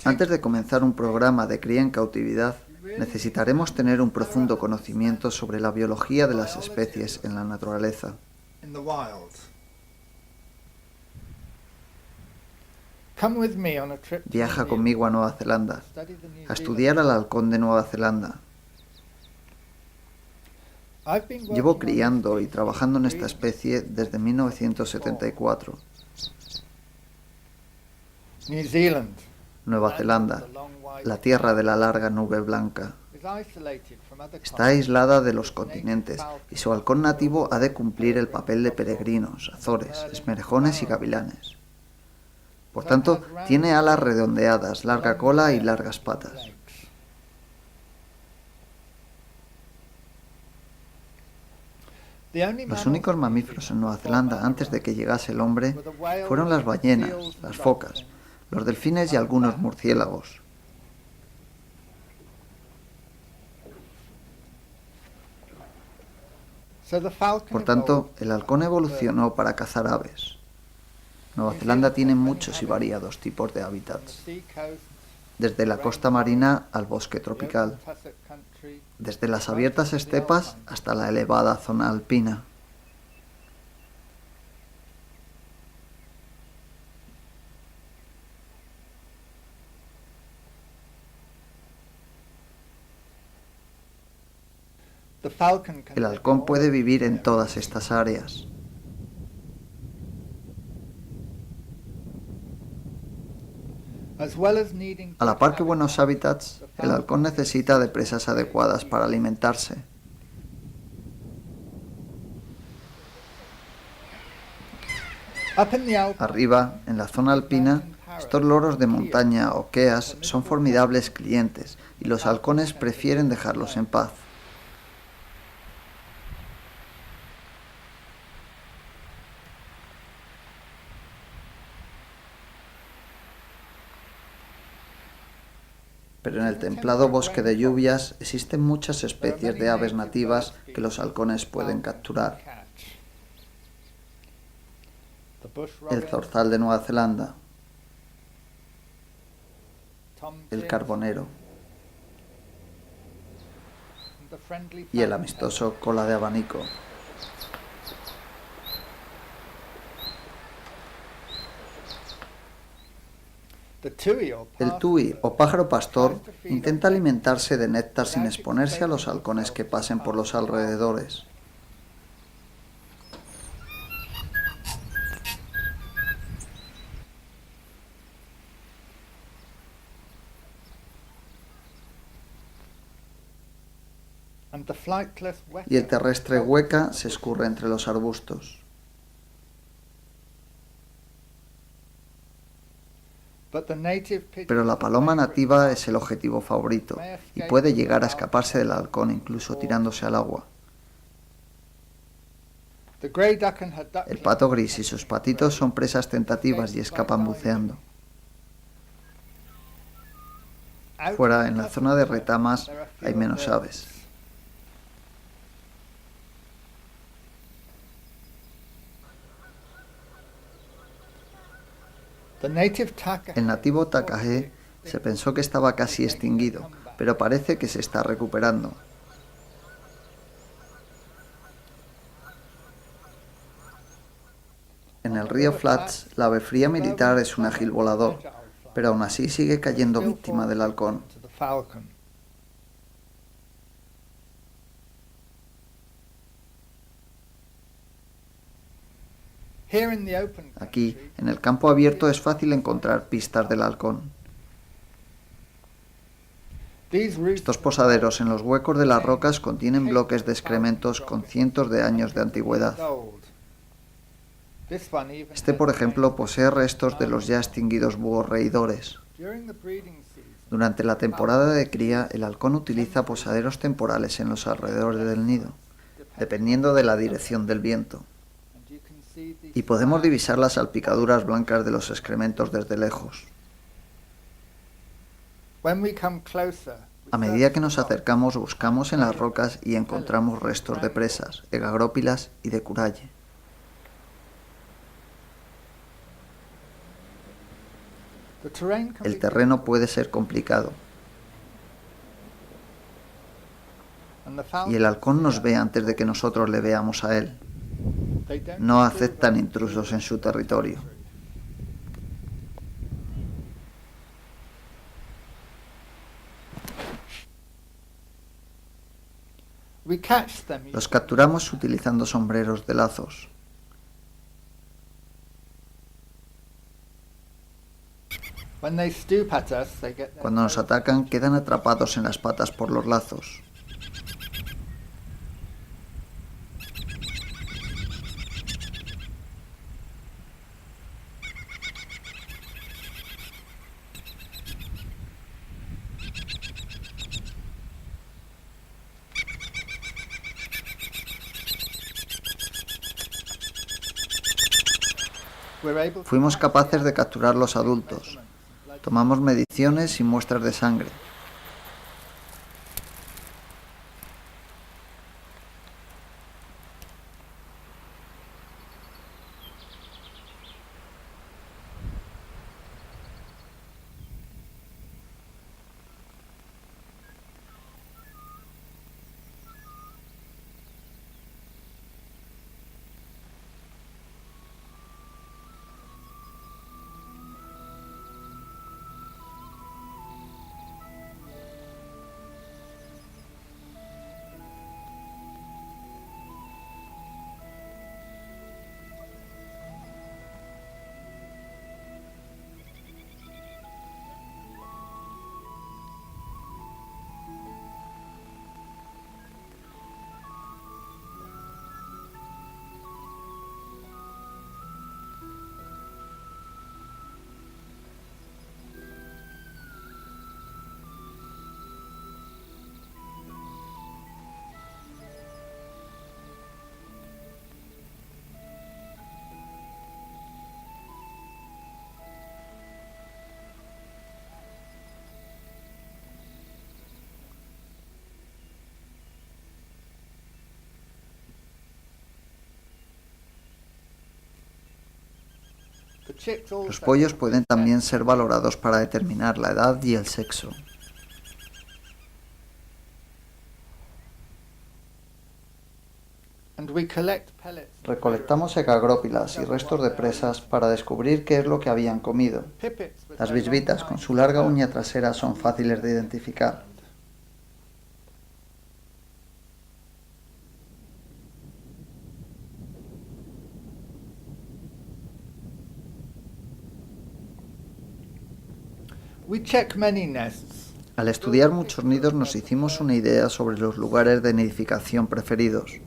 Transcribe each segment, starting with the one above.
Antes de comenzar un programa de cría en cautividad, necesitaremos tener un profundo conocimiento sobre la biología de las especies en la naturaleza. Viaja conmigo a Nueva Zelanda, a estudiar al halcón de Nueva Zelanda. Llevo criando y trabajando en esta especie desde 1974. Nueva Zelanda, la tierra de la larga nube blanca. Está aislada de los continentes y su halcón nativo ha de cumplir el papel de peregrinos, azores, esmerejones y gavilanes. Por tanto, tiene alas redondeadas, larga cola y largas patas. Los únicos mamíferos en Nueva Zelanda antes de que llegase el hombre fueron las ballenas, las focas, los delfines y algunos murciélagos. Por tanto, el halcón evolucionó para cazar aves. Nueva Zelanda tiene muchos y variados tipos de hábitats, desde la costa marina al bosque tropical, desde las abiertas estepas hasta la elevada zona alpina. El halcón puede vivir en todas estas áreas. A la par que buenos hábitats, el halcón necesita de presas adecuadas para alimentarse. Arriba, en la zona alpina, estos loros de montaña o keas son formidables clientes y los halcones prefieren dejarlos en paz. Pero en el templado bosque de lluvias existen muchas especies de aves nativas que los halcones pueden capturar. El zorzal de Nueva Zelanda, el carbonero y el amistoso cola de abanico. El tui o pájaro pastor intenta alimentarse de néctar sin exponerse a los halcones que pasen por los alrededores. Y el terrestre hueca se escurre entre los arbustos. Pero la paloma nativa es el objetivo favorito y puede llegar a escaparse del halcón incluso tirándose al agua. El pato gris y sus patitos son presas tentativas y escapan buceando. Fuera, en la zona de retamas, hay menos aves. El nativo takahé se pensó que estaba casi extinguido, pero parece que se está recuperando. En el río Flats, la ave fría militar es un ágil volador, pero aún así sigue cayendo víctima del halcón. Aquí, en el campo abierto, es fácil encontrar pistas del halcón. Estos posaderos en los huecos de las rocas contienen bloques de excrementos con cientos de años de antigüedad. Este, por ejemplo, posee restos de los ya extinguidos búhos reidores. Durante la temporada de cría, el halcón utiliza posaderos temporales en los alrededores del nido, dependiendo de la dirección del viento. Y podemos divisar las salpicaduras blancas de los excrementos desde lejos. A medida que nos acercamos, buscamos en las rocas y encontramos restos de presas, egagrópilas y de curalle. El terreno puede ser complicado y el halcón nos ve antes de que nosotros le veamos a él. No aceptan intrusos en su territorio. Los capturamos utilizando sombreros de lazos. Cuando nos atacan, quedan atrapados en las patas por los lazos. Fuimos capaces de capturar los adultos. Tomamos mediciones y muestras de sangre. Los pollos pueden también ser valorados para determinar la edad y el sexo. Recolectamos ecagrópilas y restos de presas para descubrir qué es lo que habían comido. Las bisbitas con su larga uña trasera son fáciles de identificar. Al estudiar muchos nidos nos hicimos una idea sobre los lugares de nidificación preferidos.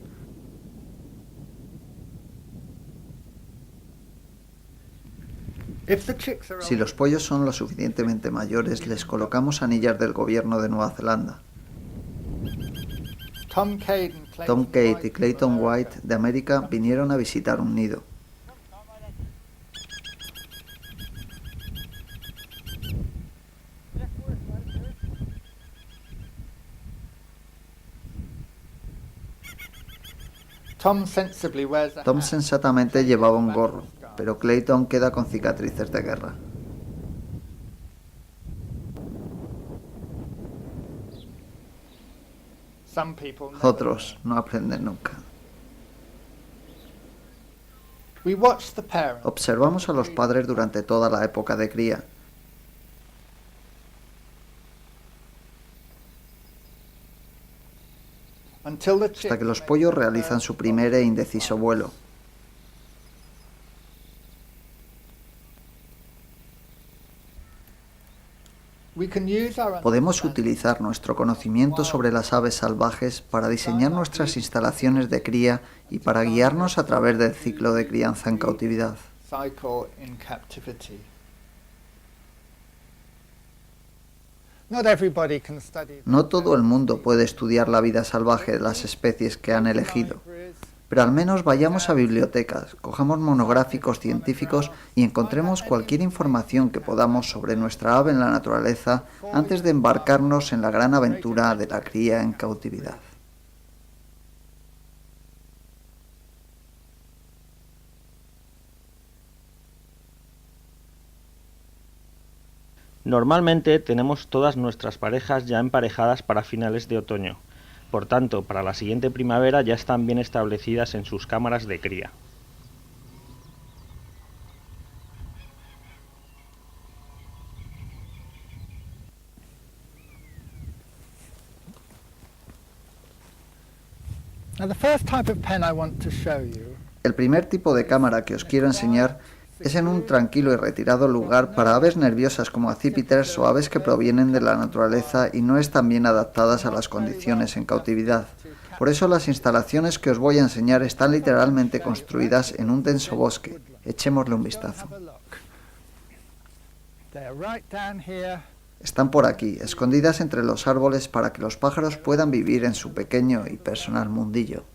Si los pollos son lo suficientemente mayores, les colocamos anillas del gobierno de Nueva Zelanda. Tom Cade y Clayton White de América vinieron a visitar un nido. Tom sensatamente llevaba un gorro, pero Clayton queda con cicatrices de guerra. Otros no aprenden nunca. Observamos a los padres durante toda la época de cría. Hasta que los pollos realizan su primer e indeciso vuelo. Podemos utilizar nuestro conocimiento sobre las aves salvajes para diseñar nuestras instalaciones de cría y para guiarnos a través del ciclo de crianza en cautividad. No todo el mundo puede estudiar la vida salvaje de las especies que han elegido, pero al menos vayamos a bibliotecas, cojamos monográficos científicos y encontremos cualquier información que podamos sobre nuestra ave en la naturaleza antes de embarcarnos en la gran aventura de la cría en cautividad. Normalmente tenemos todas nuestras parejas ya emparejadas para finales de otoño. Por tanto, para la siguiente primavera ya están bien establecidas en sus cámaras de cría. El primer tipo de cámara que os quiero enseñar es en un tranquilo y retirado lugar para aves nerviosas como accipiters o aves que provienen de la naturaleza y no están bien adaptadas a las condiciones en cautividad. Por eso las instalaciones que os voy a enseñar están literalmente construidas en un denso bosque. Echémosle un vistazo. Están por aquí, escondidas entre los árboles para que los pájaros puedan vivir en su pequeño y personal mundillo.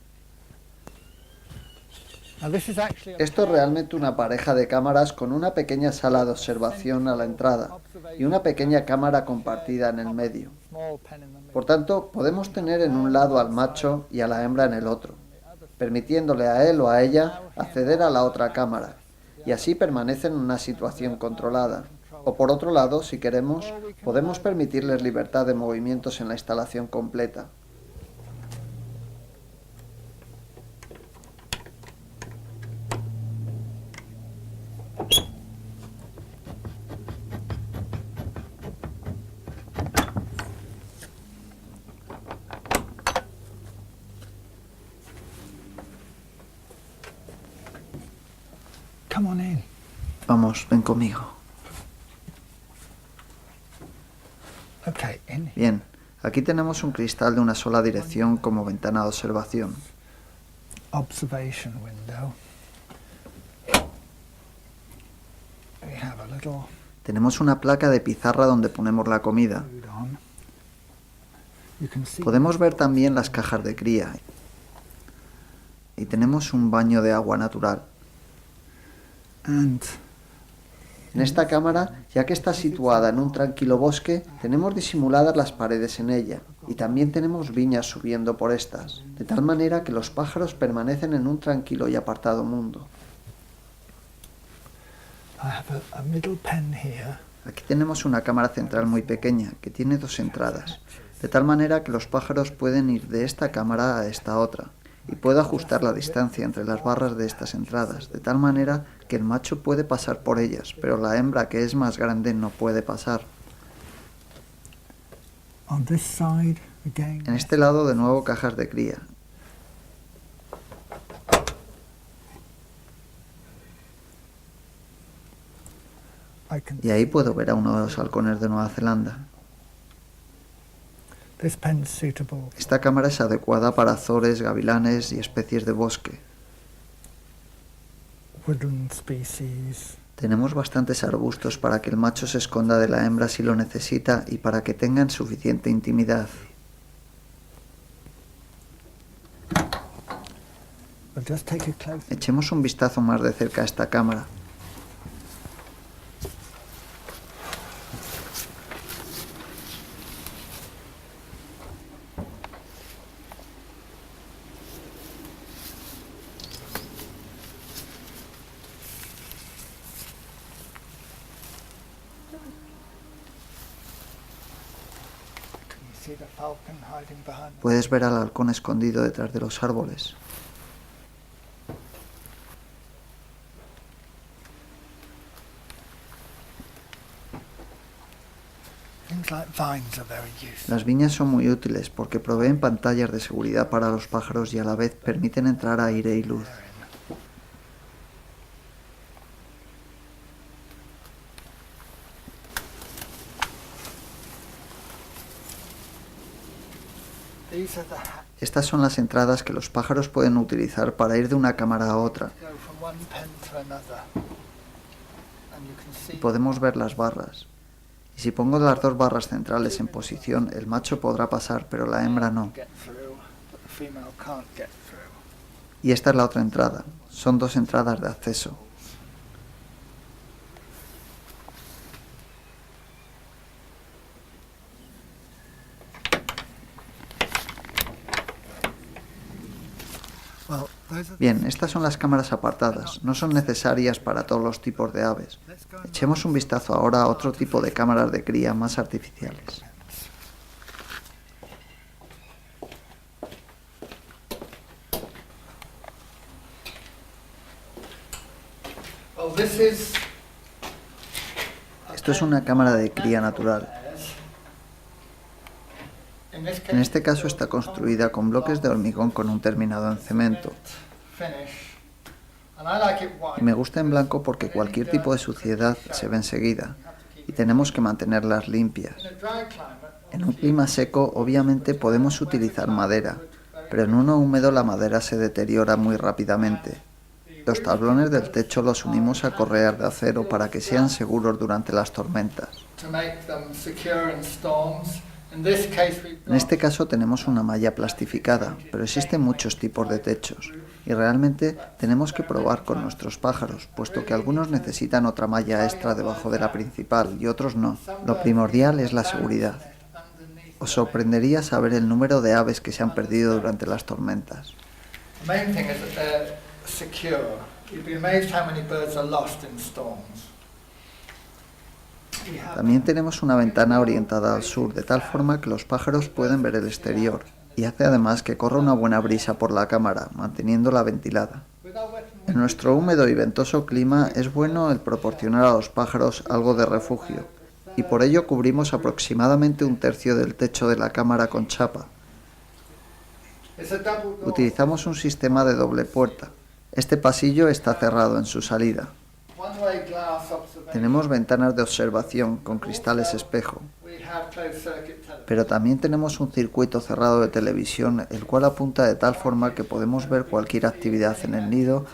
Esto es realmente una pareja de cámaras con una pequeña sala de observación a la entrada y una pequeña cámara compartida en el medio. Por tanto, podemos tener en un lado al macho y a la hembra en el otro, permitiéndole a él o a ella acceder a la otra cámara, y así permanecen en una situación controlada. O por otro lado, si queremos, podemos permitirles libertad de movimientos en la instalación completa. Vamos, ven conmigo. Bien, aquí tenemos un cristal de una sola dirección como ventana de observación. Tenemos una placa de pizarra donde ponemos la comida. Podemos ver también las cajas de cría. Y tenemos un baño de agua natural. En esta cámara, ya que está situada en un tranquilo bosque, tenemos disimuladas las paredes en ella, y también tenemos viñas subiendo por estas, de tal manera que los pájaros permanecen en un tranquilo y apartado mundo. Aquí tenemos una cámara central muy pequeña, que tiene 2 entradas, de tal manera que los pájaros pueden ir de esta cámara a esta otra, y puedo ajustar la distancia entre las barras de estas entradas, de tal manera que el macho puede pasar por ellas, pero la hembra, que es más grande, no puede pasar. En este lado, de nuevo, cajas de cría. Y ahí puedo ver a uno de los halcones de Nueva Zelanda. Esta cámara es adecuada para azores, gavilanes y especies de bosque. Tenemos bastantes arbustos para que el macho se esconda de la hembra si lo necesita y para que tengan suficiente intimidad. Echemos un vistazo más de cerca a esta cámara. Puedes ver al halcón escondido detrás de los árboles. Las viñas son muy útiles porque proveen pantallas de seguridad para los pájaros y a la vez permiten entrar aire y luz. Estas son las entradas que los pájaros pueden utilizar para ir de una cámara a otra. Y podemos ver las barras. Y si pongo las 2 barras centrales en posición, el macho podrá pasar, pero la hembra no. Y esta es la otra entrada. Son 2 entradas de acceso. Bien, estas son las cámaras apartadas. No son necesarias para todos los tipos de aves. Echemos un vistazo ahora a otro tipo de cámaras de cría más artificiales. Esto es una cámara de cría natural. En este caso está construida con bloques de hormigón con un terminado en cemento. Y me gusta en blanco porque cualquier tipo de suciedad se ve enseguida y tenemos que mantenerlas limpias. En un clima seco, obviamente podemos utilizar madera, pero en uno húmedo la madera se deteriora muy rápidamente. Los tablones del techo los unimos a correas de acero para que sean seguros durante las tormentas. En este caso tenemos una malla plastificada, pero existen muchos tipos de techos y realmente tenemos que probar con nuestros pájaros, puesto que algunos necesitan otra malla extra debajo de la principal y otros no. Lo primordial es la seguridad. Os sorprendería saber el número de aves que se han perdido durante las tormentas. También tenemos una ventana orientada al sur, de tal forma que los pájaros pueden ver el exterior, y hace además que corra una buena brisa por la cámara, manteniéndola ventilada. En nuestro húmedo y ventoso clima es bueno el proporcionar a los pájaros algo de refugio, y por ello cubrimos aproximadamente un tercio del techo de la cámara con chapa. Utilizamos un sistema de doble puerta. Este pasillo está cerrado en su salida. Tenemos ventanas de observación con cristales espejo, pero también tenemos un circuito cerrado de televisión, el cual apunta de tal forma que podemos ver cualquier actividad en el nido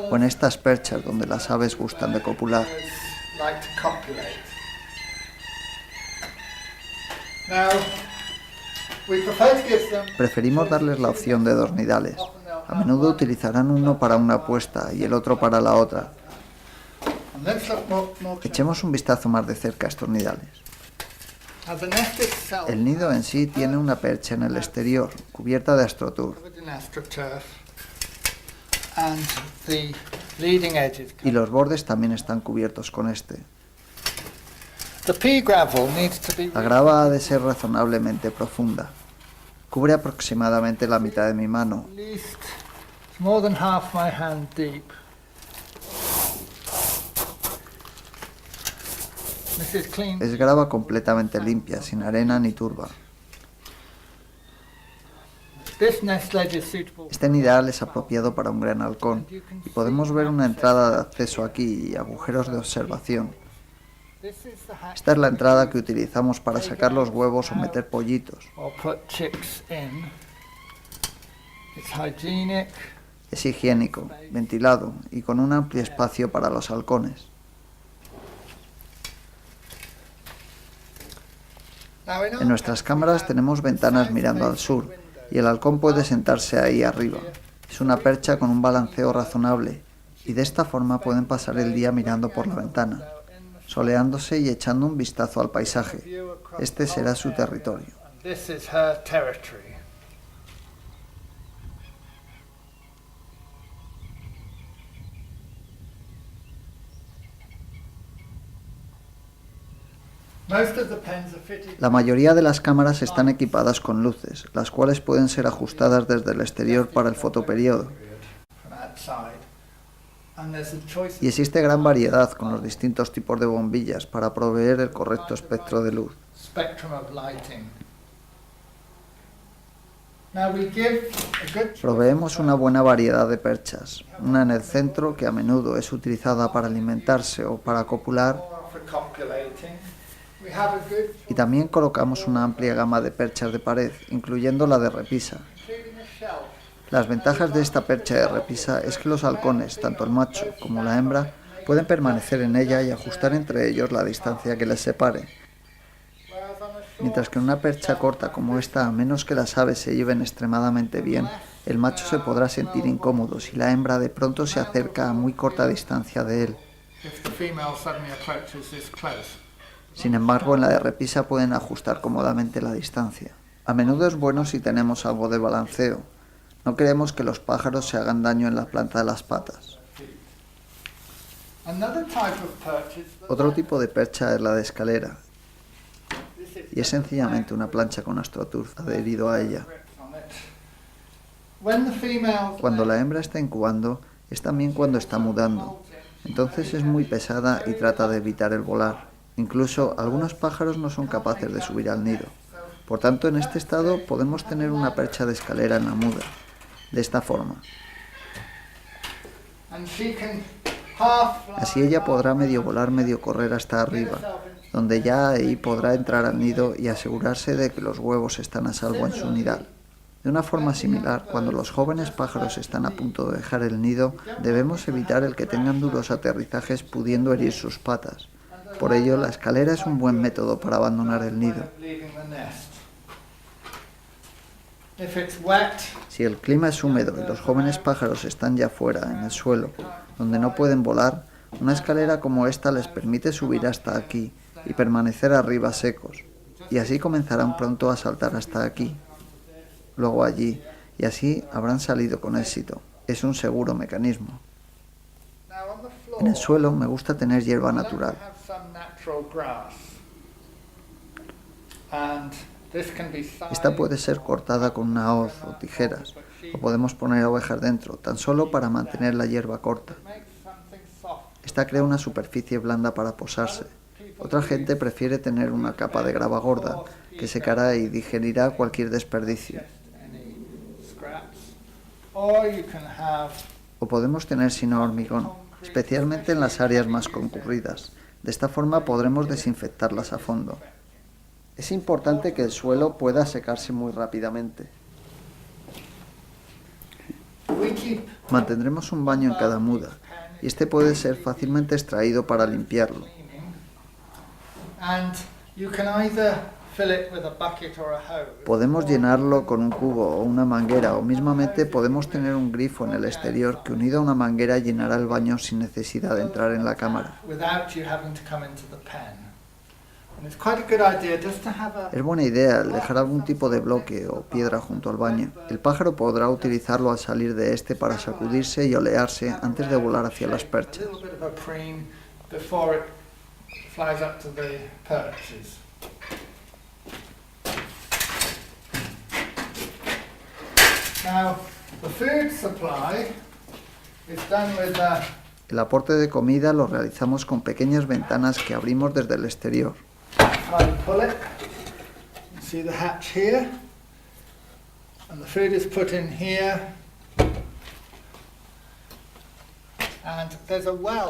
o en estas perchas donde las aves gustan de copular. Preferimos darles la opción de dos nidales. A menudo utilizarán uno para una puesta y el otro para la otra. Echemos un vistazo más de cerca a estos nidales. El nido en sí tiene una percha en el exterior, cubierta de astroturf. Y los bordes también están cubiertos con este. La grava ha de ser razonablemente profunda. Cubre aproximadamente la mitad de mi mano. Es grava completamente limpia, sin arena ni turba. Este nidal es apropiado para un gran halcón y podemos ver una entrada de acceso aquí y agujeros de observación. Esta es la entrada que utilizamos para sacar los huevos o meter pollitos. Es higiénico, ventilado y con un amplio espacio para los halcones. En nuestras cámaras tenemos ventanas mirando al sur y el halcón puede sentarse ahí arriba. Es una percha con un balanceo razonable y de esta forma pueden pasar el día mirando por la ventana, soleándose y echando un vistazo al paisaje. Este será su territorio. La mayoría de las cámaras están equipadas con luces, las cuales pueden ser ajustadas desde el exterior para el fotoperiodo. Y existe gran variedad con los distintos tipos de bombillas para proveer el correcto espectro de luz. Proveemos una buena variedad de perchas, una en el centro que a menudo es utilizada para alimentarse o para copular, y también colocamos una amplia gama de perchas de pared, incluyendo la de repisa. Las ventajas de esta percha de repisa es que los halcones, tanto el macho como la hembra, pueden permanecer en ella y ajustar entre ellos la distancia que les separe. Mientras que en una percha corta como esta, a menos que las aves se lleven extremadamente bien, el macho se podrá sentir incómodo si la hembra de pronto se acerca a muy corta distancia de él. Sin embargo, en la de repisa pueden ajustar cómodamente la distancia. A menudo es bueno si tenemos algo de balanceo. No queremos que los pájaros se hagan daño en la planta de las patas. Otro tipo de percha es la de escalera, y es sencillamente una plancha con AstroTurf adherido a ella. Cuando la hembra está incubando, es también cuando está mudando. Entonces es muy pesada y trata de evitar el volar. Incluso algunos pájaros no son capaces de subir al nido. Por tanto, en este estado podemos tener una percha de escalera en la muda, de esta forma. Así ella podrá medio volar, medio correr hasta arriba, donde ya ahí podrá entrar al nido y asegurarse de que los huevos están a salvo en su nidal. De una forma similar, cuando los jóvenes pájaros están a punto de dejar el nido, debemos evitar el que tengan duros aterrizajes pudiendo herir sus patas. Por ello, la escalera es un buen método para abandonar el nido. Si el clima es húmedo y los jóvenes pájaros están ya fuera, en el suelo, donde no pueden volar, una escalera como esta les permite subir hasta aquí y permanecer arriba secos, y así comenzarán pronto a saltar hasta aquí, luego allí, y así habrán salido con éxito. Es un seguro mecanismo. En el suelo me gusta tener hierba natural. Esta puede ser cortada con una hoz o tijeras, o podemos poner ovejas dentro, tan solo para mantener la hierba corta. Esta crea una superficie blanda para posarse. Otra gente prefiere tener una capa de grava gorda, que secará y digerirá cualquier desperdicio. O podemos tener sino hormigón, especialmente en las áreas más concurridas. De esta forma podremos desinfectarlas a fondo. Es importante que el suelo pueda secarse muy rápidamente. Mantendremos un baño en cada muda, y este puede ser fácilmente extraído para limpiarlo. Podemos llenarlo con un cubo o una manguera, o mismamente podemos tener un grifo en el exterior que unido a una manguera llenará el baño sin necesidad de entrar en la cámara. Es buena idea dejar algún tipo de bloque o piedra junto al baño. El pájaro podrá utilizarlo al salir de este para sacudirse y olearse antes de volar hacia las perchas. El aporte de comida lo realizamos con pequeñas ventanas que abrimos desde el exterior.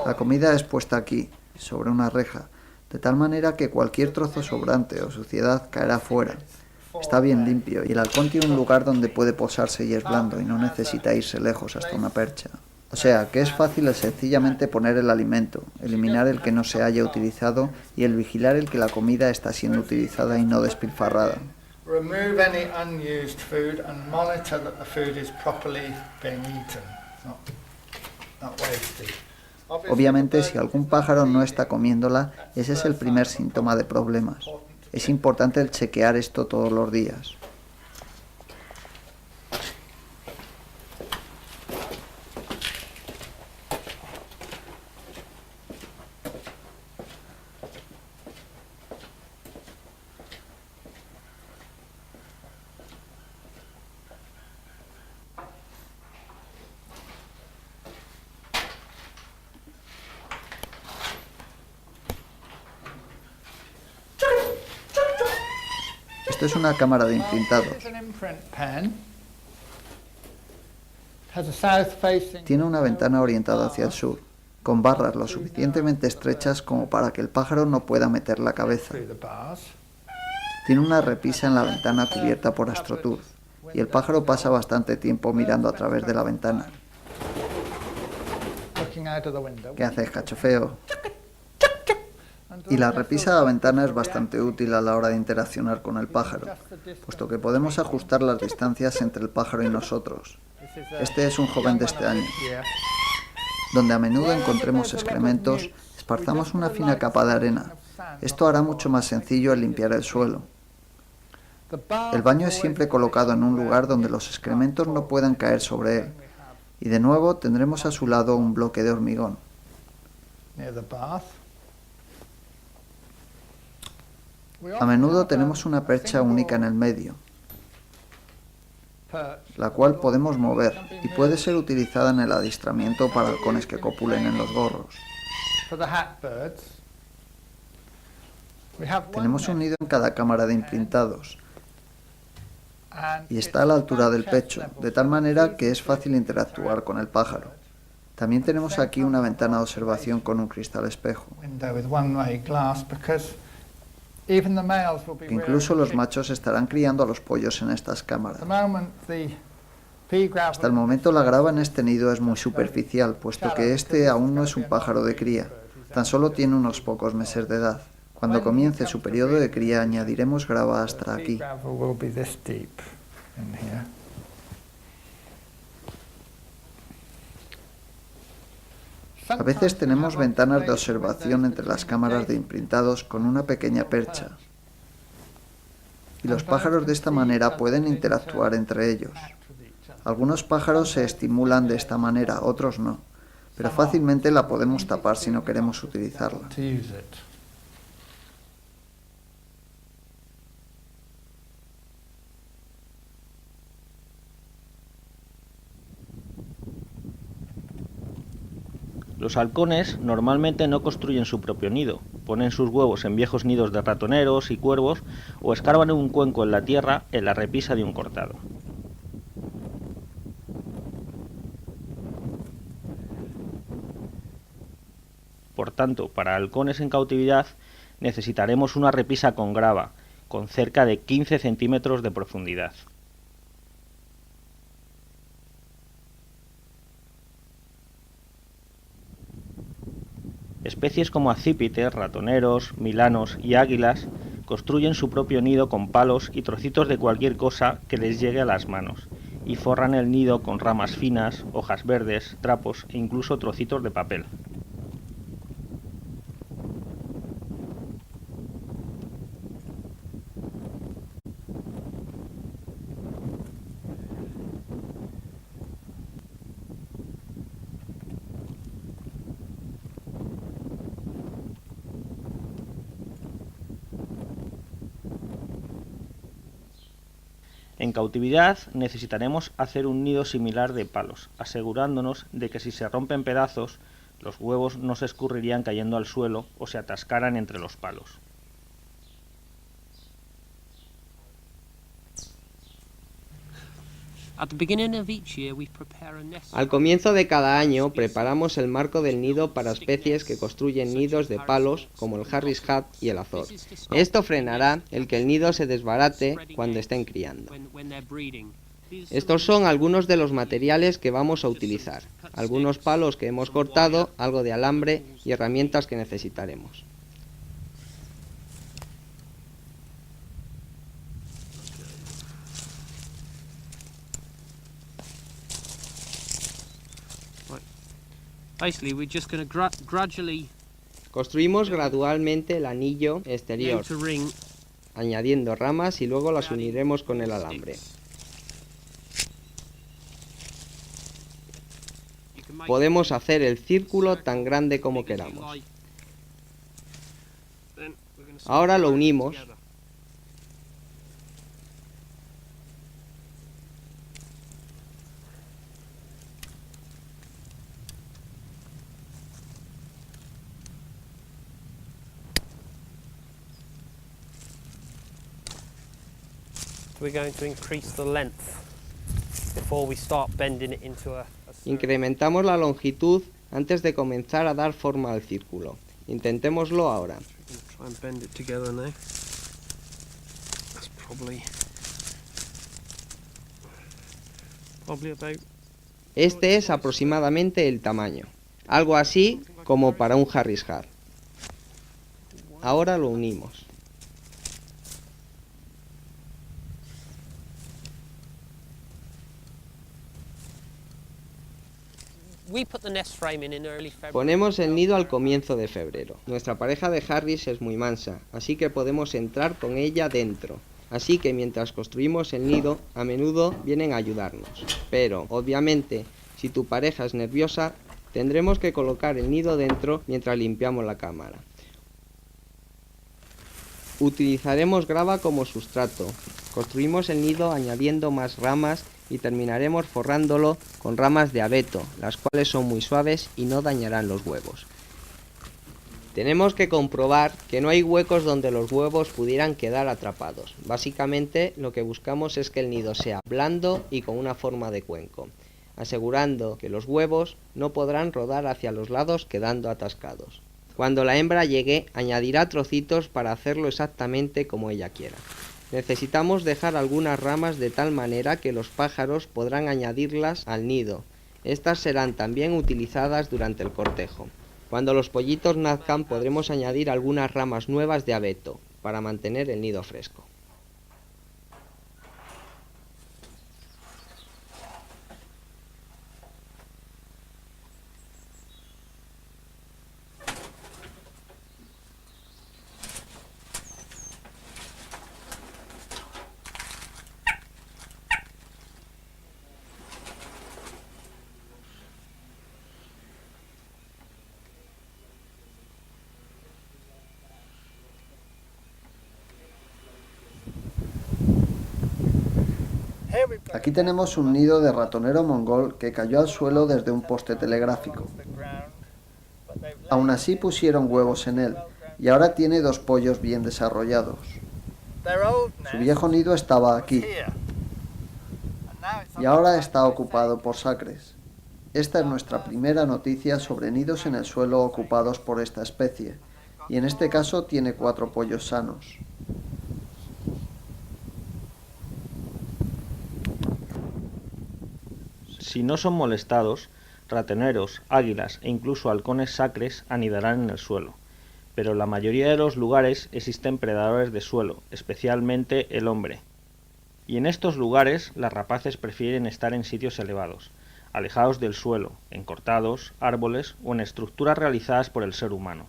La comida es puesta aquí, sobre una reja, de tal manera que cualquier trozo sobrante o suciedad caerá fuera. Está bien limpio y el halcón tiene un lugar donde puede posarse y es blando y no necesita irse lejos hasta una percha. O sea, que es fácil el sencillamente poner el alimento, eliminar el que no se haya utilizado y el vigilar el que la comida está siendo utilizada y no despilfarrada. Obviamente, si algún pájaro no está comiéndola, ese es el primer síntoma de problemas. Es importante el chequear esto todos los días. Esto es una cámara de imprintados. Tiene una ventana orientada hacia el sur, con barras lo suficientemente estrechas como para que el pájaro no pueda meter la cabeza. Tiene una repisa en la ventana cubierta por AstroTurf, y el pájaro pasa bastante tiempo mirando a través de la ventana. ¿Qué haces, cachofeo? Y la repisa de la ventana es bastante útil a la hora de interaccionar con el pájaro, puesto que podemos ajustar las distancias entre el pájaro y nosotros. Este es un joven de este año. Donde a menudo encontremos excrementos, esparzamos una fina capa de arena. Esto hará mucho más sencillo el limpiar el suelo. El baño es siempre colocado en un lugar donde los excrementos no puedan caer sobre él, y de nuevo tendremos a su lado un bloque de hormigón. A menudo tenemos una percha única en el medio, la cual podemos mover y puede ser utilizada en el adiestramiento para halcones que copulen en los gorros. Tenemos un nido en cada cámara de imprintados y está a la altura del pecho, de tal manera que es fácil interactuar con el pájaro. También tenemos aquí una ventana de observación con un cristal espejo. Incluso los machos estarán criando a los pollos en estas cámaras. Hasta el momento la grava en este nido es muy superficial, puesto que este aún no es un pájaro de cría, tan solo tiene unos pocos meses de edad. Cuando comience su periodo de cría añadiremos grava hasta aquí. A veces tenemos ventanas de observación entre las cámaras de imprintados con una pequeña percha. Y los pájaros de esta manera pueden interactuar entre ellos. Algunos pájaros se estimulan de esta manera, otros no, pero fácilmente la podemos tapar si no queremos utilizarla. Los halcones normalmente no construyen su propio nido, ponen sus huevos en viejos nidos de ratoneros y cuervos o escarban un cuenco en la tierra en la repisa de un cortado. Por tanto, para halcones en cautividad necesitaremos una repisa con grava, con cerca de 15 centímetros de profundidad. Especies como acípites, ratoneros, milanos y águilas construyen su propio nido con palos y trocitos de cualquier cosa que les llegue a las manos, y forran el nido con ramas finas, hojas verdes, trapos e incluso trocitos de papel. En cautividad necesitaremos hacer un nido similar de palos, asegurándonos de que si se rompen pedazos, los huevos no se escurrirían cayendo al suelo o se atascaran entre los palos. Al comienzo de cada año preparamos el marco del nido para especies que construyen nidos de palos como el Harris Hat y el Azor. Esto frenará el que el nido se desbarate cuando estén criando. Estos son algunos de los materiales que vamos a utilizar, algunos palos que hemos cortado, algo de alambre y herramientas que necesitaremos. Construimos gradualmente el anillo exterior, añadiendo ramas y luego las uniremos con el alambre. Podemos hacer el círculo tan grande como queramos. Ahora lo unimos. Incrementamos la longitud antes de comenzar a dar forma al círculo. Intentémoslo ahora. Este es aproximadamente el tamaño, algo así como para un Harris Hat. Ahora lo unimos. Ponemos el nido al comienzo de febrero. Nuestra pareja de Harris es muy mansa, así que podemos entrar con ella dentro. Así que mientras construimos el nido, a menudo vienen a ayudarnos. Pero, obviamente, si tu pareja es nerviosa, tendremos que colocar el nido dentro mientras limpiamos la cámara. Utilizaremos grava como sustrato. Construimos el nido añadiendo más ramas y terminaremos forrándolo con ramas de abeto, las cuales son muy suaves y no dañarán los huevos. Tenemos que comprobar que no hay huecos donde los huevos pudieran quedar atrapados. Básicamente lo que buscamos es que el nido sea blando y con una forma de cuenco, asegurando que los huevos no podrán rodar hacia los lados quedando atascados. Cuando la hembra llegue, añadirá trocitos para hacerlo exactamente como ella quiera. Necesitamos dejar algunas ramas de tal manera que los pájaros podrán añadirlas al nido. Estas serán también utilizadas durante el cortejo. Cuando los pollitos nazcan podremos añadir algunas ramas nuevas de abeto para mantener el nido fresco. Aquí tenemos un nido de ratonero mongol que cayó al suelo desde un poste telegráfico. Aún así pusieron huevos en él y ahora tiene 2 pollos bien desarrollados. Su viejo nido estaba aquí y ahora está ocupado por sacres. Esta es nuestra primera noticia sobre nidos en el suelo ocupados por esta especie, y en este caso tiene 4 pollos sanos. Si no son molestados, ratoneros, águilas e incluso halcones sacres anidarán en el suelo, pero en la mayoría de los lugares existen predadores de suelo, especialmente el hombre. Y en estos lugares las rapaces prefieren estar en sitios elevados, alejados del suelo, en cortados, árboles o en estructuras realizadas por el ser humano.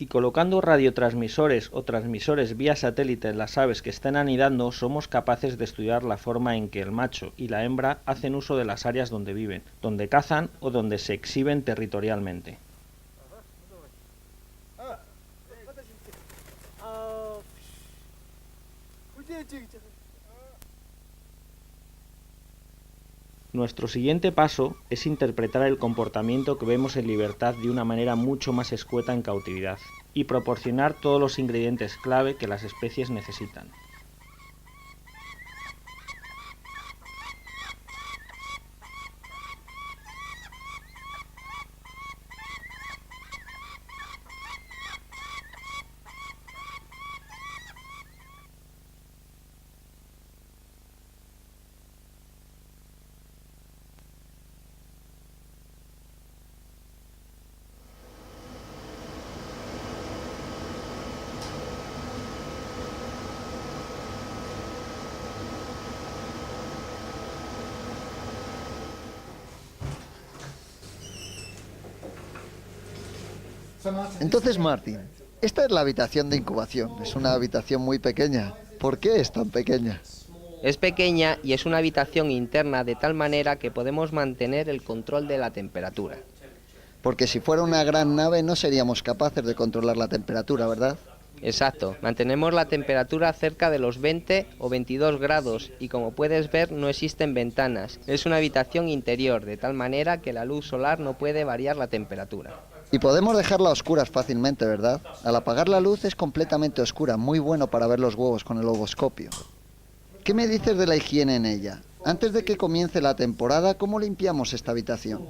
Y colocando radiotransmisores o transmisores vía satélite en las aves que están anidando, somos capaces de estudiar la forma en que el macho y la hembra hacen uso de las áreas donde viven, donde cazan o donde se exhiben territorialmente. Nuestro siguiente paso es interpretar el comportamiento que vemos en libertad de una manera mucho más escueta en cautividad y proporcionar todos los ingredientes clave que las especies necesitan. Entonces, Martin, esta es la habitación de incubación. Es una habitación muy pequeña. ¿Por qué es tan pequeña? Es pequeña y es una habitación interna de tal manera que podemos mantener el control de la temperatura. Porque si fuera una gran nave no seríamos capaces de controlar la temperatura, ¿verdad? Exacto, mantenemos la temperatura cerca de los 20 o 22 grados y como puedes ver no existen ventanas. Es una habitación interior de tal manera que la luz solar no puede variar la temperatura. Y podemos dejarla a oscuras fácilmente, ¿verdad? Al apagar la luz es completamente oscura, muy bueno para ver los huevos con el ovoscopio. ¿Qué me dices de la higiene en ella? Antes de que comience la temporada, ¿cómo limpiamos esta habitación?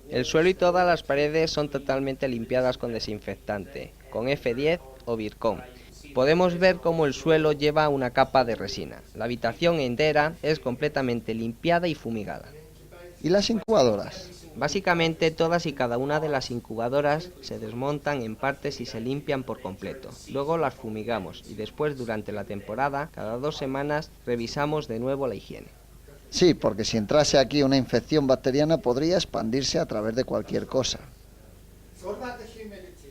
El suelo y todas las paredes son totalmente limpiadas con desinfectante, con F10 o Virkon. Podemos ver cómo el suelo lleva una capa de resina. La habitación entera es completamente limpiada y fumigada. ¿Y las incubadoras? Básicamente todas y cada una de las incubadoras se desmontan en partes y se limpian por completo. Luego las fumigamos y después durante la temporada, cada 2 semanas, revisamos de nuevo la higiene. Sí, porque si entrase aquí una infección bacteriana podría expandirse a través de cualquier cosa.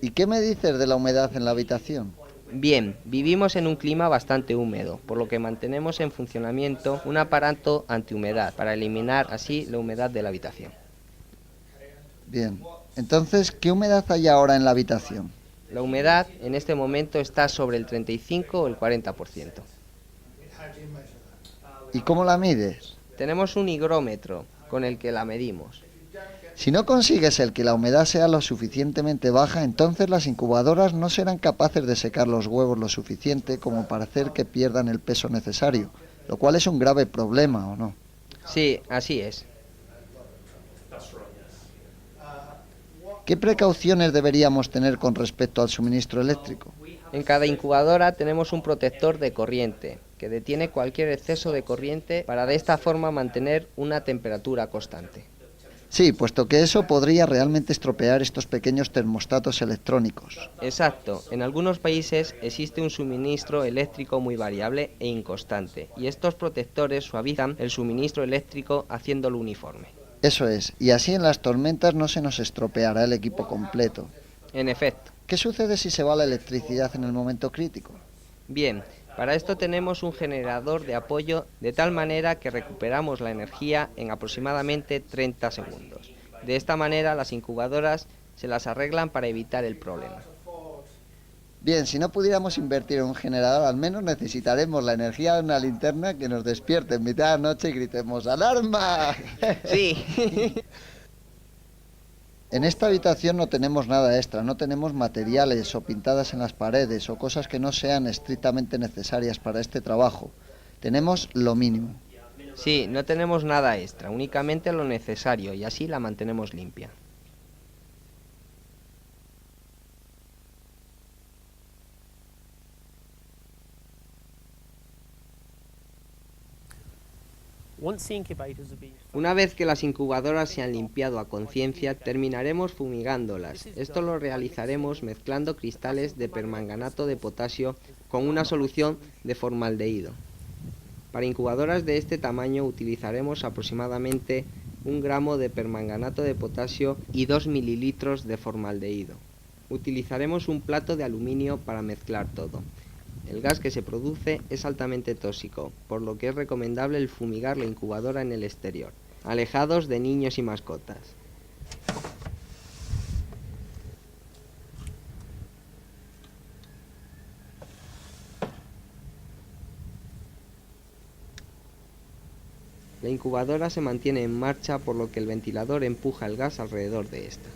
¿Y qué me dices de la humedad en la habitación? Bien, vivimos en un clima bastante húmedo, por lo que mantenemos en funcionamiento un aparato antihumedad para eliminar así la humedad de la habitación. Bien, entonces, ¿qué humedad hay ahora en la habitación? La humedad en este momento está sobre el 35 o el 40%. ¿Y cómo la mides? Tenemos un higrómetro con el que la medimos. Si no consigues el que la humedad sea lo suficientemente baja, entonces las incubadoras no serán capaces de secar los huevos lo suficiente como para hacer que pierdan el peso necesario, lo cual es un grave problema, ¿o no? Sí, así es. ¿Qué precauciones deberíamos tener con respecto al suministro eléctrico? En cada incubadora tenemos un protector de corriente que detiene cualquier exceso de corriente para de esta forma mantener una temperatura constante. Sí, puesto que eso podría realmente estropear estos pequeños termostatos electrónicos. Exacto, en algunos países existe un suministro eléctrico muy variable e inconstante, y estos protectores suavizan el suministro eléctrico haciéndolo uniforme. Eso es, y así en las tormentas no se nos estropeará el equipo completo. En efecto. ¿Qué sucede si se va la electricidad en el momento crítico? Bien, para esto tenemos un generador de apoyo de tal manera que recuperamos la energía en aproximadamente 30 segundos. De esta manera las incubadoras se las arreglan para evitar el problema. Bien, si no pudiéramos invertir en un generador, al menos necesitaremos la energía de una linterna que nos despierte en mitad de la noche y gritemos ¡alarma! Sí. En esta habitación no tenemos nada extra, no tenemos materiales o pintadas en las paredes o cosas que no sean estrictamente necesarias para este trabajo. Tenemos lo mínimo. Sí, no tenemos nada extra, únicamente lo necesario y así la mantenemos limpia. Una vez que las incubadoras se han limpiado a conciencia, terminaremos fumigándolas. Esto lo realizaremos mezclando cristales de permanganato de potasio con una solución de formaldehído. Para incubadoras de este tamaño utilizaremos aproximadamente 1 gramo de permanganato de potasio y 2 mililitros de formaldehído. Utilizaremos un plato de aluminio para mezclar todo. El gas que se produce es altamente tóxico, por lo que es recomendable el fumigar la incubadora en el exterior, alejados de niños y mascotas. La incubadora se mantiene en marcha por lo que el ventilador empuja el gas alrededor de esta.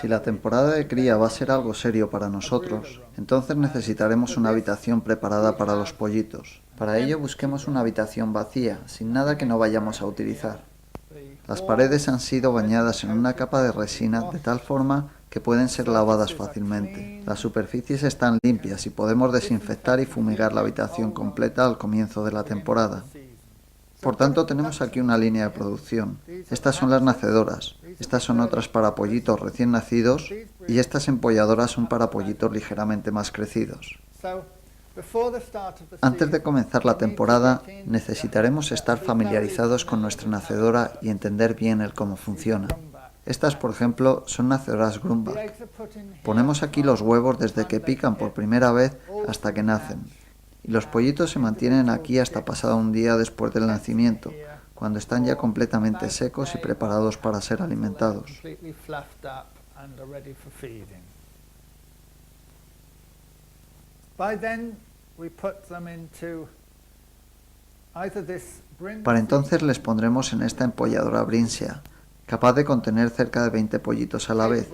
Si la temporada de cría va a ser algo serio para nosotros, entonces necesitaremos una habitación preparada para los pollitos. Para ello busquemos una habitación vacía, sin nada que no vayamos a utilizar. Las paredes han sido bañadas en una capa de resina de tal forma que pueden ser lavadas fácilmente. Las superficies están limpias y podemos desinfectar y fumigar la habitación completa al comienzo de la temporada. Por tanto, tenemos aquí una línea de producción. Estas son las nacedoras, estas son otras para pollitos recién nacidos y estas empolladoras son para pollitos ligeramente más crecidos. Antes de comenzar la temporada, necesitaremos estar familiarizados con nuestra nacedora y entender bien el cómo funciona. Estas, por ejemplo, son nacedoras Grumbach. Ponemos aquí los huevos desde que pican por primera vez hasta que nacen. Y los pollitos se mantienen aquí hasta pasado un día después del nacimiento, cuando están ya completamente secos y preparados para ser alimentados. Para entonces les pondremos en esta empolladora Brinsea, capaz de contener cerca de 20 pollitos a la vez.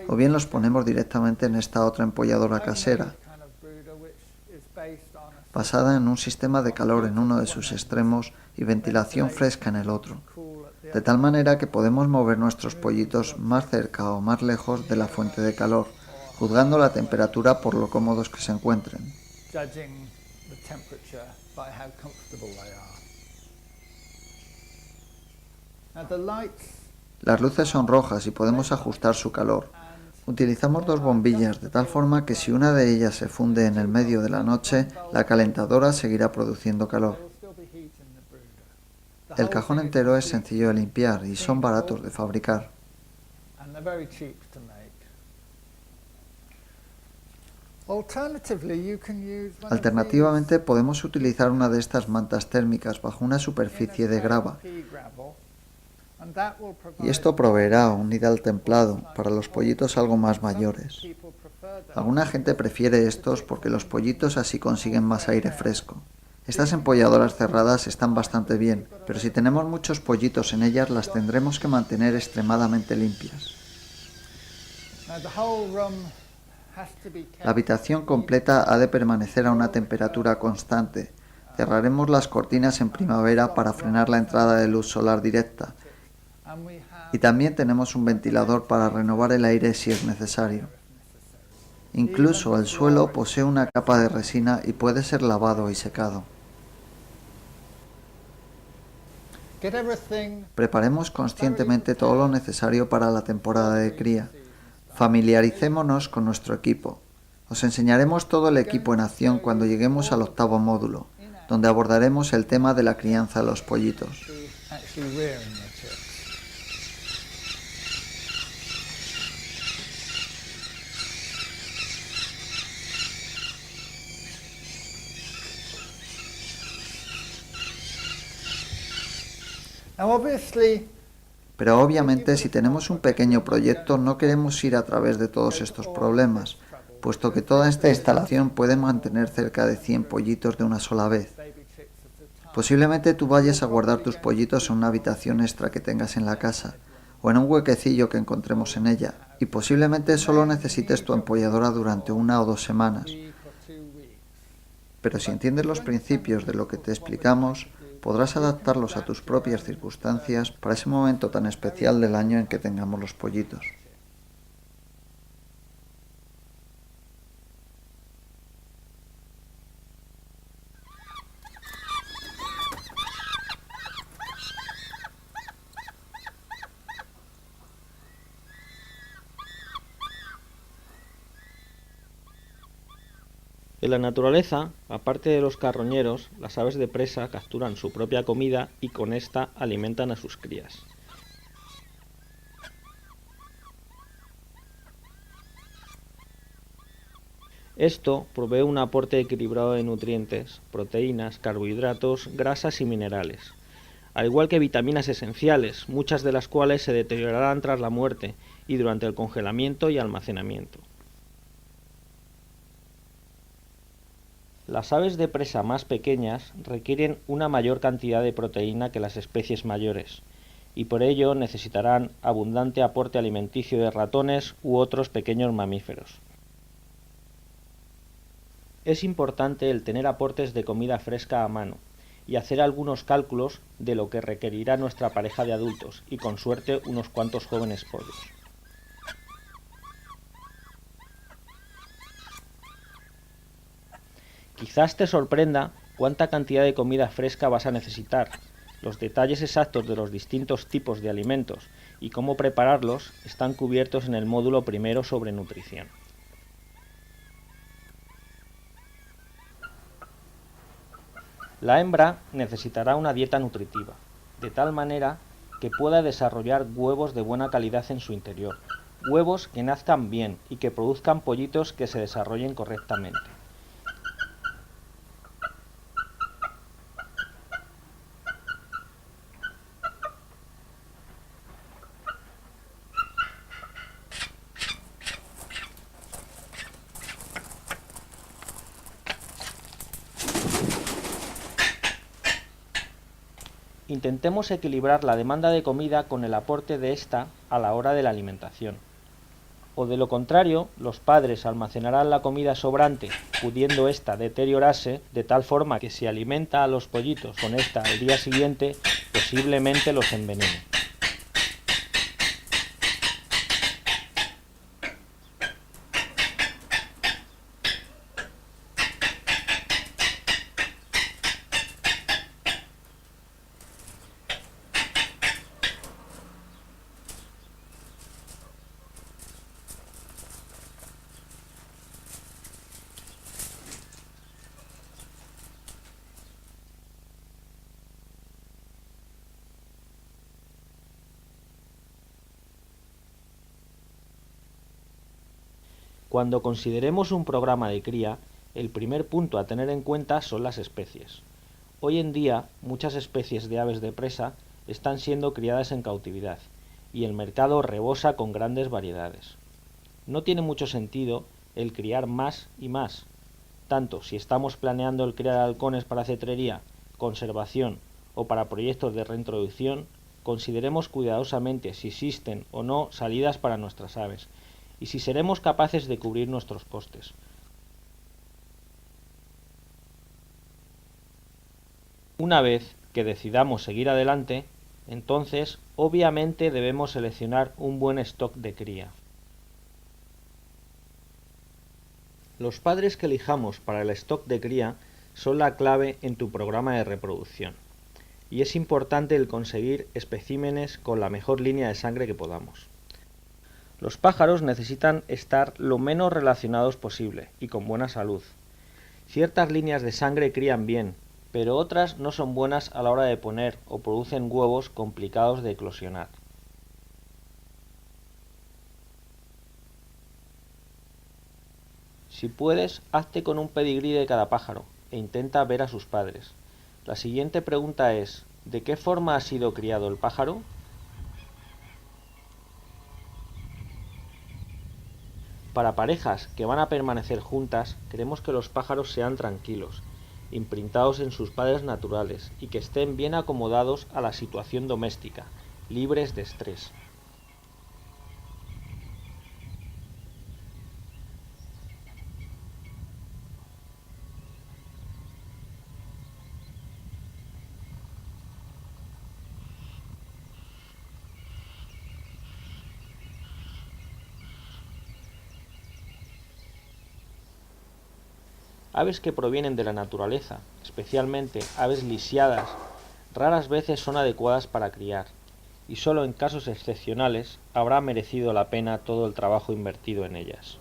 O bien los ponemos directamente en esta otra empolladora casera, basada en un sistema de calor en uno de sus extremos y ventilación fresca en el otro, de tal manera que podemos mover nuestros pollitos más cerca o más lejos de la fuente de calor, juzgando la temperatura por lo cómodos que se encuentren. Las luces son rojas y podemos ajustar su calor. Utilizamos dos bombillas de tal forma que si una de ellas se funde en el medio de la noche, la calentadora seguirá produciendo calor. El cajón entero es sencillo de limpiar y son baratos de fabricar. Alternativamente, podemos utilizar una de estas mantas térmicas bajo una superficie de grava, y esto proveerá un nidal templado para los pollitos algo más mayores. Alguna gente prefiere estos porque los pollitos así consiguen más aire fresco. Estas empolladoras cerradas están bastante bien, pero si tenemos muchos pollitos en ellas las tendremos que mantener extremadamente limpias. La habitación completa ha de permanecer a una temperatura constante. Cerraremos las cortinas en primavera para frenar la entrada de luz solar directa. Y también tenemos un ventilador para renovar el aire si es necesario. Incluso el suelo posee una capa de resina y puede ser lavado y secado. Preparemos conscientemente todo lo necesario para la temporada de cría. Familiaricémonos con nuestro equipo. Os enseñaremos todo el equipo en acción cuando lleguemos al 8º módulo, donde abordaremos el tema de la crianza de los pollitos. Pero obviamente si tenemos un pequeño proyecto no queremos ir a través de todos estos problemas, puesto que toda esta instalación puede mantener cerca de 100 pollitos de una sola vez. Posiblemente tú vayas a guardar tus pollitos en una habitación extra que tengas en la casa, o en un huequecillo que encontremos en ella, y posiblemente solo necesites tu empolladora durante 1 o 2 semanas. Pero si entiendes los principios de lo que te explicamos, podrás adaptarlos a tus propias circunstancias para ese momento tan especial del año en que tengamos los pollitos. En la naturaleza, aparte de los carroñeros, las aves de presa capturan su propia comida y con esta alimentan a sus crías. Esto provee un aporte equilibrado de nutrientes, proteínas, carbohidratos, grasas y minerales, al igual que vitaminas esenciales, muchas de las cuales se deteriorarán tras la muerte y durante el congelamiento y almacenamiento. Las aves de presa más pequeñas requieren una mayor cantidad de proteína que las especies mayores, y por ello necesitarán abundante aporte alimenticio de ratones u otros pequeños mamíferos. Es importante el tener aportes de comida fresca a mano y hacer algunos cálculos de lo que requerirá nuestra pareja de adultos y con suerte unos cuantos jóvenes pollos. Quizás te sorprenda cuánta cantidad de comida fresca vas a necesitar. Los detalles exactos de los distintos tipos de alimentos y cómo prepararlos están cubiertos en el módulo primero sobre nutrición. La hembra necesitará una dieta nutritiva, de tal manera que pueda desarrollar huevos de buena calidad en su interior, huevos que nazcan bien y que produzcan pollitos que se desarrollen correctamente. Intentemos equilibrar la demanda de comida con el aporte de esta a la hora de la alimentación. O de lo contrario, los padres almacenarán la comida sobrante, pudiendo ésta deteriorarse de tal forma que si alimenta a los pollitos con esta al día siguiente, posiblemente los envenene. Cuando consideremos un programa de cría, el primer punto a tener en cuenta son las especies. Hoy en día, muchas especies de aves de presa están siendo criadas en cautividad, y el mercado rebosa con grandes variedades. No tiene mucho sentido el criar más y más, tanto si estamos planeando el criar halcones para cetrería, conservación o para proyectos de reintroducción. Consideremos cuidadosamente si existen o no salidas para nuestras aves, y si seremos capaces de cubrir nuestros costes. Una vez que decidamos seguir adelante, entonces obviamente debemos seleccionar un buen stock de cría. Los padres que elijamos para el stock de cría son la clave en tu programa de reproducción, y es importante el conseguir especímenes con la mejor línea de sangre que podamos. Los pájaros necesitan estar lo menos relacionados posible y con buena salud. Ciertas líneas de sangre crían bien, pero otras no son buenas a la hora de poner o producen huevos complicados de eclosionar. Si puedes, hazte con un pedigrí de cada pájaro e intenta ver a sus padres. La siguiente pregunta es: ¿de qué forma ha sido criado el pájaro? Para parejas que van a permanecer juntas, queremos que los pájaros sean tranquilos, imprintados en sus padres naturales y que estén bien acomodados a la situación doméstica, libres de estrés. Aves que provienen de la naturaleza, especialmente aves lisiadas, raras veces son adecuadas para criar, y solo en casos excepcionales habrá merecido la pena todo el trabajo invertido en ellas.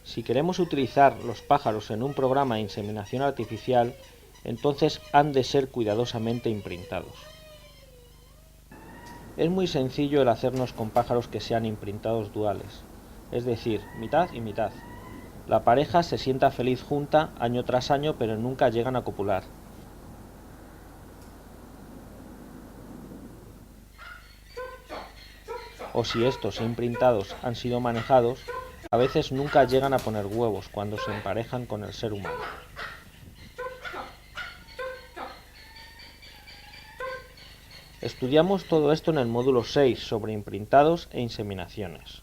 Si queremos utilizar los pájaros en un programa de inseminación artificial, entonces han de ser cuidadosamente imprintados. Es muy sencillo el hacernos con pájaros que sean imprintados duales, es decir, mitad y mitad. La pareja se sienta feliz junta año tras año, pero nunca llegan a copular. O si estos imprintados han sido manejados, a veces nunca llegan a poner huevos cuando se emparejan con el ser humano. Estudiamos todo esto en el módulo 6 sobre imprintados e inseminaciones.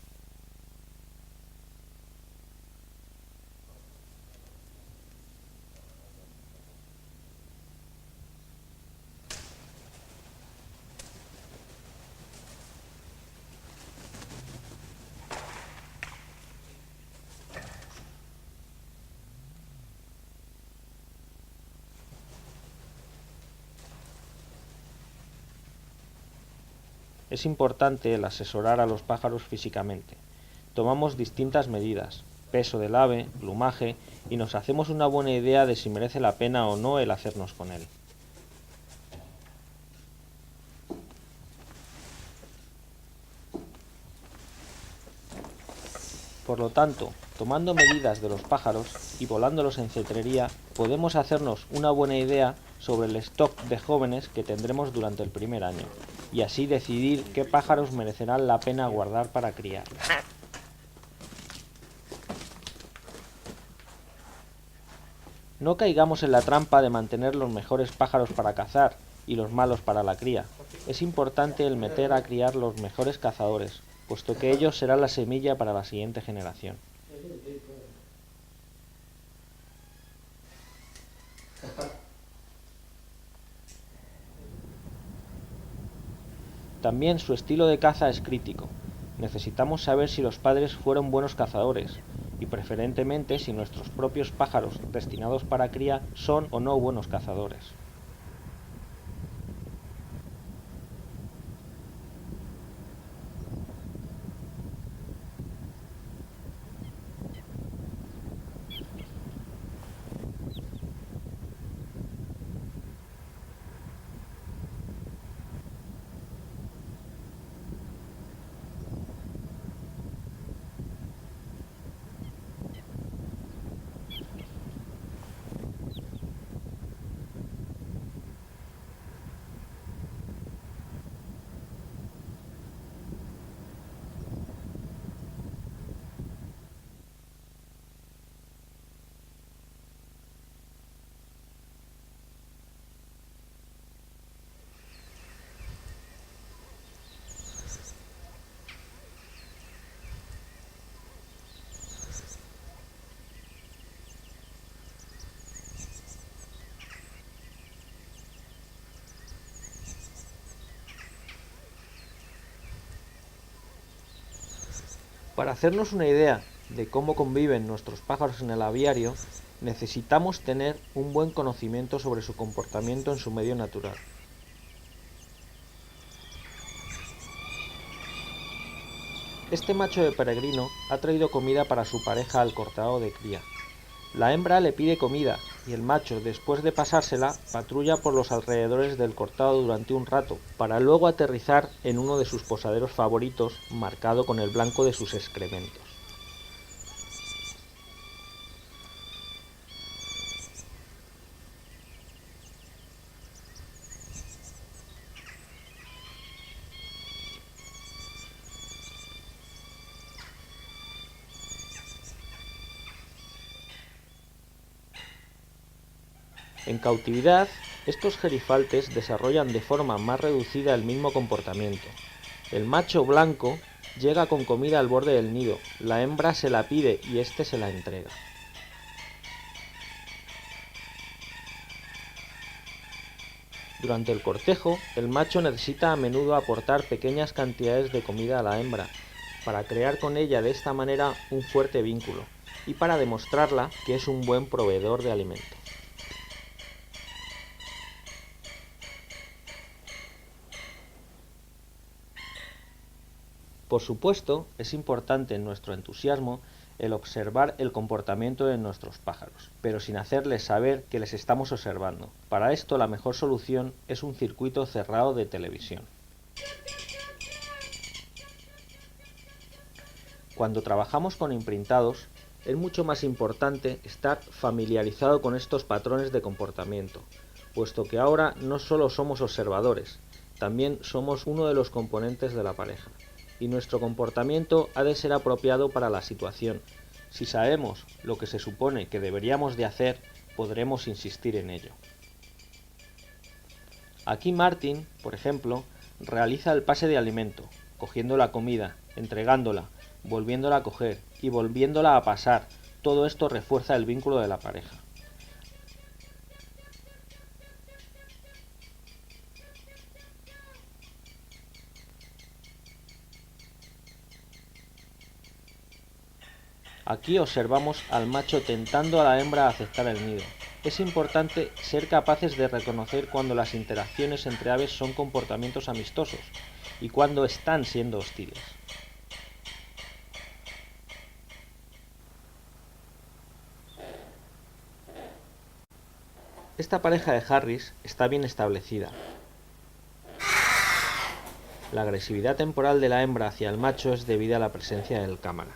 Es importante el asesorar a los pájaros físicamente. Tomamos distintas medidas, peso del ave, plumaje, y nos hacemos una buena idea de si merece la pena o no el hacernos con él. Por lo tanto, tomando medidas de los pájaros y volándolos en cetrería, podemos hacernos una buena idea sobre el stock de jóvenes que tendremos durante el primer año, y así decidir qué pájaros merecerán la pena guardar para criar. No caigamos en la trampa de mantener los mejores pájaros para cazar y los malos para la cría. Es importante el meter a criar los mejores cazadores, puesto que ellos serán la semilla para la siguiente generación. También su estilo de caza es crítico. Necesitamos saber si los padres fueron buenos cazadores, y preferentemente si nuestros propios pájaros destinados para cría son o no buenos cazadores. Para hacernos una idea de cómo conviven nuestros pájaros en el aviario, necesitamos tener un buen conocimiento sobre su comportamiento en su medio natural. Este macho de peregrino ha traído comida para su pareja al cortado de cría. La hembra le pide comida y el macho, después de pasársela, patrulla por los alrededores del cortado durante un rato, para luego aterrizar en uno de sus posaderos favoritos, marcado con el blanco de sus excrementos. En cautividad, estos gerifaltes desarrollan de forma más reducida el mismo comportamiento. El macho blanco llega con comida al borde del nido, la hembra se la pide y éste se la entrega. Durante el cortejo, el macho necesita a menudo aportar pequeñas cantidades de comida a la hembra, para crear con ella de esta manera un fuerte vínculo, y para demostrarla que es un buen proveedor de alimento. Por supuesto, es importante en nuestro entusiasmo el observar el comportamiento de nuestros pájaros, pero sin hacerles saber que les estamos observando. Para esto la mejor solución es un circuito cerrado de televisión. Cuando trabajamos con imprintados, es mucho más importante estar familiarizado con estos patrones de comportamiento, puesto que ahora no solo somos observadores, también somos uno de los componentes de la pareja. Y nuestro comportamiento ha de ser apropiado para la situación. Si sabemos lo que se supone que deberíamos de hacer, podremos insistir en ello. Aquí Martin, por ejemplo, realiza el pase de alimento, cogiendo la comida, entregándola, volviéndola a coger y volviéndola a pasar. Todo esto refuerza el vínculo de la pareja. Aquí observamos al macho tentando a la hembra a aceptar el nido. Es importante ser capaces de reconocer cuando las interacciones entre aves son comportamientos amistosos y cuando están siendo hostiles. Esta pareja de Harris está bien establecida. La agresividad temporal de la hembra hacia el macho es debida a la presencia del cámara.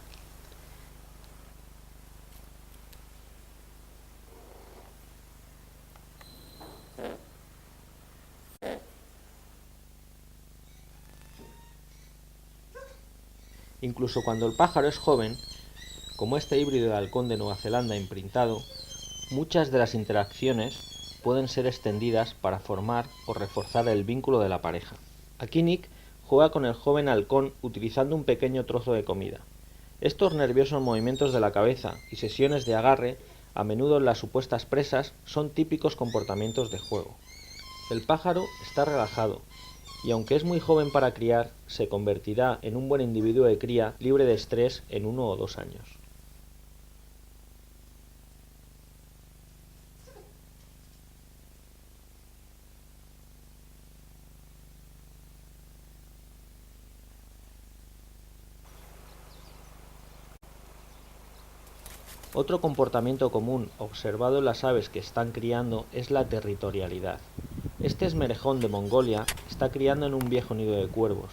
Incluso cuando el pájaro es joven, como este híbrido de halcón de Nueva Zelanda imprintado, Muchas de las interacciones pueden ser extendidas para formar o reforzar el vínculo de la pareja. Aquí Nick juega con el joven halcón utilizando un pequeño trozo de comida. Estos nerviosos movimientos de la cabeza y sesiones de agarre, a menudo en las supuestas presas, son típicos comportamientos de juego. El pájaro está relajado y aunque es muy joven para criar, se convertirá en un buen individuo de cría libre de estrés en 1 o 2 años. Otro comportamiento común observado en las aves que están criando es la territorialidad. Este esmerejón de Mongolia está criando en un viejo nido de cuervos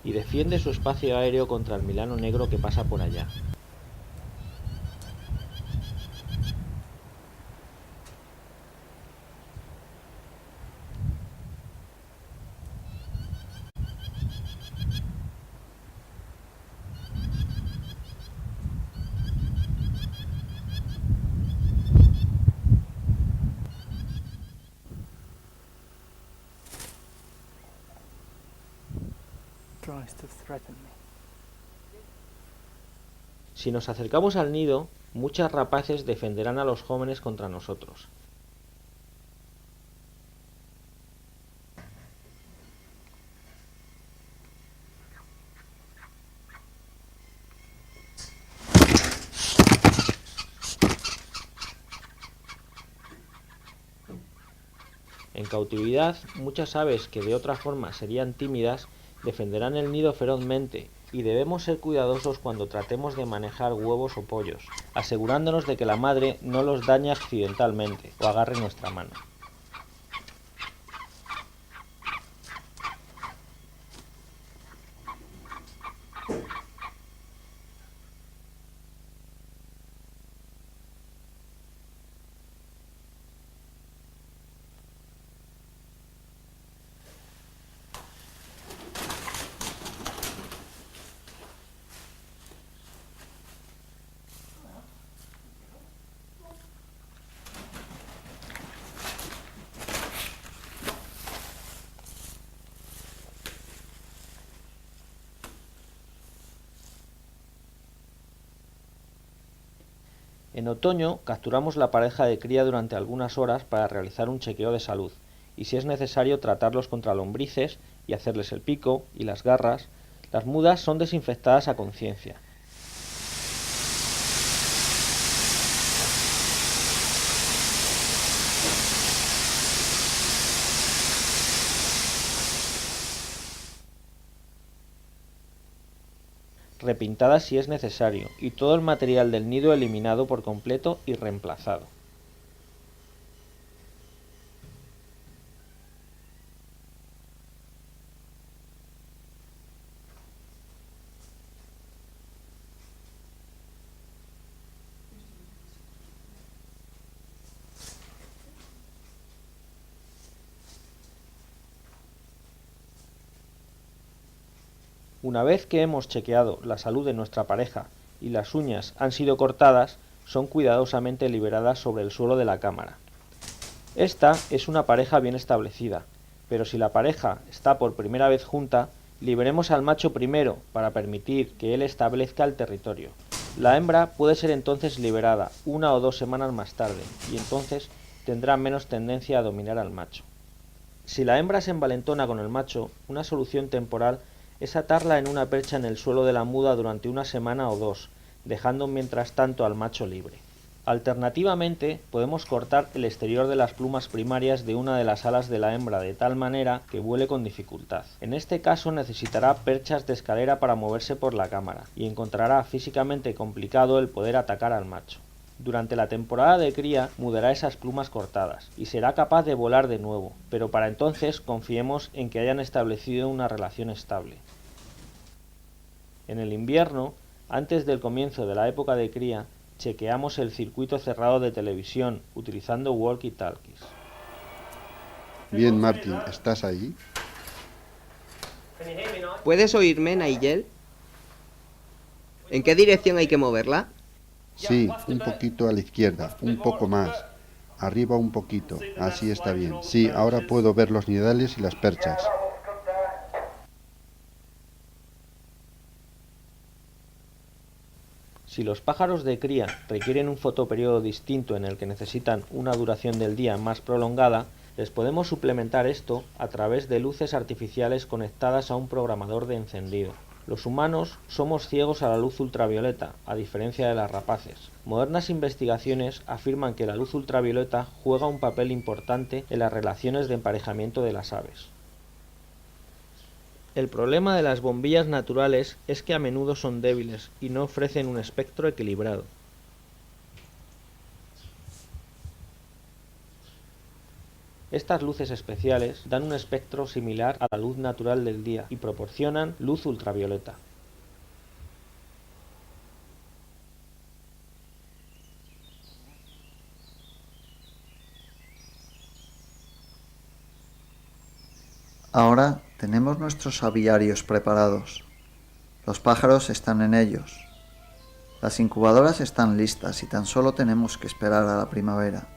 y defiende su espacio aéreo contra el milano negro que pasa por allá. Si nos acercamos al nido, muchas rapaces defenderán a los jóvenes contra nosotros. En cautividad, muchas aves que de otra forma serían tímidas defenderán el nido ferozmente y debemos ser cuidadosos cuando tratemos de manejar huevos o pollos, asegurándonos de que la madre no los dañe accidentalmente o agarre nuestra mano. En otoño capturamos la pareja de cría durante algunas horas para realizar un chequeo de salud y si es necesario tratarlos contra lombrices y hacerles el pico y las garras. Las mudas son desinfectadas a conciencia. Repintadas si es necesario y todo el material del nido eliminado por completo y reemplazado. Una vez que hemos chequeado la salud de nuestra pareja y las uñas han sido cortadas, son cuidadosamente liberadas sobre el suelo de la cámara. Esta es una pareja bien establecida, pero si la pareja está por primera vez junta, liberemos al macho primero para permitir que él establezca el territorio. La hembra puede ser entonces liberada 1 o 2 semanas más tarde y entonces tendrá menos tendencia a dominar al macho. Si la hembra se envalentona con el macho, una solución temporal es atarla en una percha en el suelo de la muda durante 1 semana o 2, dejando mientras tanto al macho libre. Alternativamente, podemos cortar el exterior de las plumas primarias de una de las alas de la hembra de tal manera que vuele con dificultad. En este caso necesitará perchas de escalera para moverse por la cámara y encontrará físicamente complicado el poder atacar al macho. Durante la temporada de cría mudará esas plumas cortadas y será capaz de volar de nuevo, pero para entonces confiemos en que hayan establecido una relación estable. En el invierno, antes del comienzo de la época de cría, chequeamos el circuito cerrado de televisión utilizando walkie-talkies. Bien, Martin, ¿estás ahí? ¿Puedes oírme, Nigel? ¿En qué dirección hay que moverla? Sí, un poquito a la izquierda, un poco más. Arriba un poquito, así está bien. Sí, ahora puedo ver los nidales y las perchas. Si los pájaros de cría requieren un fotoperiodo distinto en el que necesitan una duración del día más prolongada, les podemos suplementar esto a través de luces artificiales conectadas a un programador de encendido. Los humanos somos ciegos a la luz ultravioleta, a diferencia de las rapaces. Modernas investigaciones afirman que la luz ultravioleta juega un papel importante en las relaciones de emparejamiento de las aves. El problema de las bombillas naturales es que a menudo son débiles y no ofrecen un espectro equilibrado. Estas luces especiales dan un espectro similar a la luz natural del día y proporcionan luz ultravioleta. Ahora tenemos nuestros aviarios preparados. Los pájaros están en ellos. Las incubadoras están listas y tan solo tenemos que esperar a la primavera.